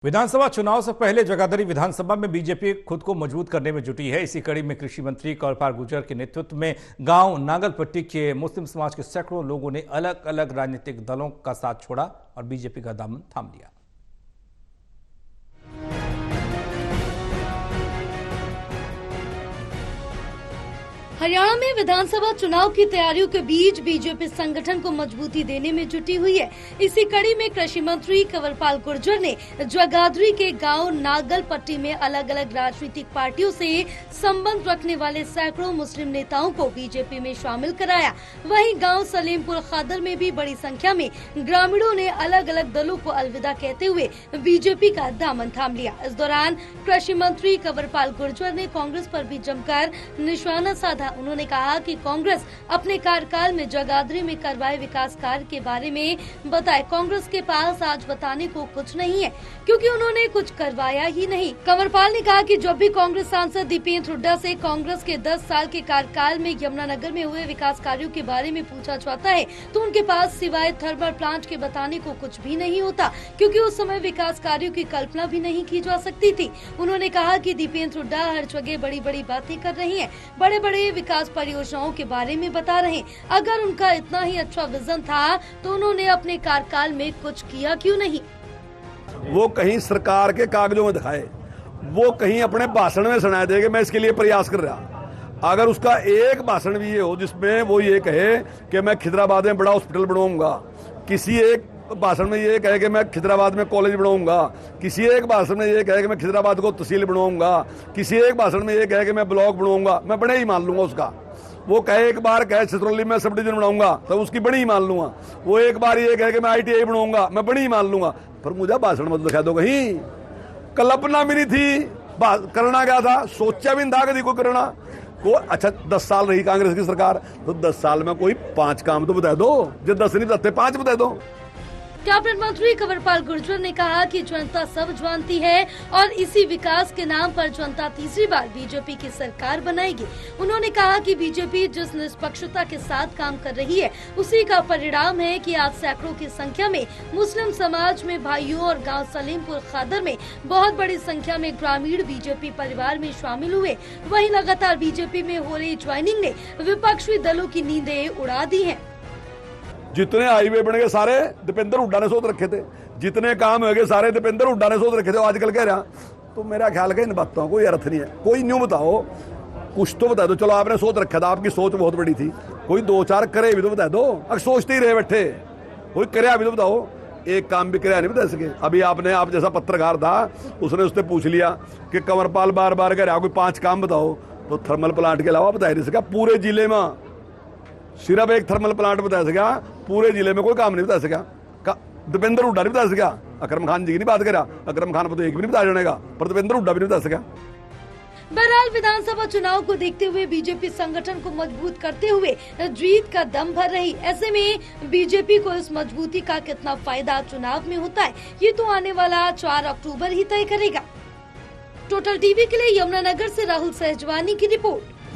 विधानसभा चुनाव से पहले जगाधरी विधानसभा में बीजेपी खुद को मजबूत करने में जुटी है। इसी कड़ी में कृषि मंत्री कंवरपाल गुर्जर के नेतृत्व में गांव नागलपट्टी के मुस्लिम समाज के सैकड़ों लोगों ने अलग अलग राजनीतिक दलों का साथ छोड़ा और बीजेपी का दामन थाम लिया। हरियाणा में विधानसभा चुनाव की तैयारियों के बीच बीजेपी संगठन को मजबूती देने में जुटी हुई है। इसी कड़ी में कृषि मंत्री कंवरपाल गुर्जर ने जगाधरी के गांव नागलपट्टी में अलग अलग राजनीतिक पार्टियों से संबंध रखने वाले सैकड़ों मुस्लिम नेताओं को बीजेपी में शामिल कराया। वहीं गांव सलीमपुर खादर में भी बड़ी संख्या में ग्रामीणों ने अलग अलग दलों को अलविदा कहते हुए बीजेपी का दामन थाम लिया। इस दौरान कृषि मंत्री कंवरपाल गुर्जर ने कांग्रेस पर भी जमकर निशाना साधा। उन्होंने कहा कि कांग्रेस अपने कार्यकाल में जगाधरी में करवाए विकास कार्य के बारे में बताए। कांग्रेस के पास आज बताने को कुछ नहीं है क्योंकि उन्होंने कुछ करवाया ही नहीं। कंवरपाल ने कहा कि जब भी कांग्रेस सांसद दीपेंद्र हुड्डा से कांग्रेस के 10 साल के कार्यकाल में यमुनानगर में हुए विकास कार्यों के बारे में पूछा जाता है तो उनके पास सिवाय थर्मल प्लांट के बताने को कुछ भी नहीं होता, क्योंकि उस समय विकास कार्यों की कल्पना भी नहीं की जा सकती थी। उन्होंने कहा कि दीपेंद्र हुड्डा हर जगह बड़ी बड़ी बातें कर रही है, बड़े बड़े विकास परियोजनाओं के बारे में बता रहे हैं। अगर उनका इतना ही अच्छा विजन था तो उन्होंने अपने कार्यकाल में कुछ किया क्यों नहीं? वो कहीं सरकार के कागजों में दिखाए, वो कहीं अपने भाषण में सुना दे कि मैं इसके लिए प्रयास कर रहा। अगर उसका एक भाषण भी ये हो जिसमें वो ये कहे कि मैं खिदराबाद में बड़ा हॉस्पिटल बनाऊंगा, किसी एक भाषण में ये कहे कि मैं खिदराबाद में कॉलेज बनाऊंगा, किसी एक भाषण में ये कहे कि मैं खिदराबाद को तहसील बनाऊंगा, किसी एक भाषण में ये कहे कि मैं ब्लॉक बनाऊंगा, मैं बड़े ही मान लूंगा उसका। वो कहे एक बार कहे छतरौली में सब डिवीजन बनाऊंगा तो उसकी बड़ी ही मान लूंगा। वो एक बार ये कहे कि मैं ITI बनाऊंगा, मैं बड़ी ही मान लूंगा। पर मुझे भाषण मत दिखा दो कहीं। कल्पना मेरी थी, करना क्या था, सोचा भी नहीं था कभी को करना को। अच्छा 10 साल रही कांग्रेस की सरकार तो 10 साल में कोई 5 काम तो बता दो, जो 10 नहीं बताते 5 बता दो। कैबिनेट मंत्री कंवरपाल गुर्जर ने कहा कि जनता सब जानती है और इसी विकास के नाम पर जनता तीसरी बार बीजेपी की सरकार बनाएगी। उन्होंने कहा कि बीजेपी जिस निष्पक्षता के साथ काम कर रही है उसी का परिणाम है कि आज सैकड़ों की संख्या में मुस्लिम समाज में भाइयों और गांव सलीमपुर खादर में बहुत बड़ी संख्या में ग्रामीण बीजेपी परिवार में शामिल हुए। वहीं लगातार बीजेपी में हो रही ज्वाइनिंग ने विपक्षी दलों की नींदें उड़ा दी है। जितने हाईवे बन गए सारे दीपेंद्र हुड्डा ने सोच रखे थे, जितने काम हो गए सारे दीपेंद्र हुड्डा ने सोच रखे थे। आजकल कह रहा तो मेरा ख्याल है इन बातों को अर्थ नहीं है। कोई न्यू बताओ, कुछ तो बता दो। चलो आपने सोच रखा था, आपकी सोच बहुत बड़ी थी, कोई 2-4 करे भी तो बता दो। अगर सोचते ही रहे बैठे, कोई करे भी तो बताओ। एक काम भी करे नहीं बता सके। अभी आप जैसा पत्रकार था उसने उससे पूछ लिया कि कंवरपाल बार बार कह रहा कोई 5 काम बताओ, तो थर्मल प्लांट के अलावा बता नहीं सका। पूरे जिले में सिर्फ एक थर्मल प्लांट बता सका, पूरे जिले में कोई काम नहीं बता सका। दीपेंद्र हुड्डा नहीं बता सका। अकरम खान जी की नहीं बात करा, अकरम खान को तो एक भी नहीं बता जाने का, पर दीपेंद्र हुड्डा भी नहीं बता सका। बहरहाल विधानसभा चुनाव को देखते हुए बीजेपी संगठन को मजबूत करते हुए जीत का दम भर रही। ऐसे में बीजेपी को इस मजबूती का कितना फायदा चुनाव में होता है ये तो आने वाला 4 अक्टूबर ही तय करेगा। टोटल टीवी के लिए यमुनानगर से राहुल सहजवानी की रिपोर्ट।